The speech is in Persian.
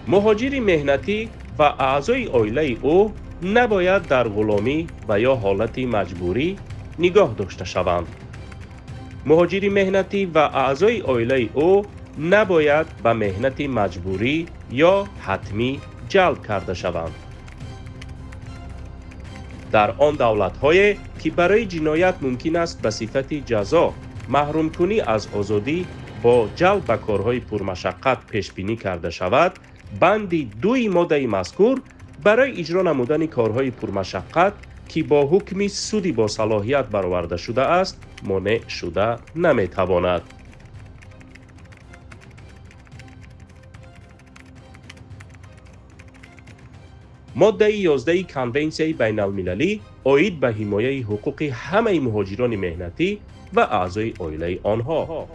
مهاجر مهنتی و اعضای عائله او نباید در غلامی و یا حالت مجبوری نگاه داشته شوند. مهاجر مهنتی و اعضای عائله او نباید به مهنت مجبوری یا حتمی جلب کرده شوند. در آن دولت‌های که برای جنایت ممکن است به صفت جزا محروم کنی از آزادی با جلب به کارهای پرمشقت پیش بینی کرده شود، بند 2 ماده مذکور برای اجرا نمودن کارهای پرمشقت که با حکم سودی با صلاحیت برآورده شده است مانع شده نمیتواند. ماده 11 کنونسیون بین المللی عاید به حمایت حقوق همه مهاجران مهنتی و اعضای عائله آنها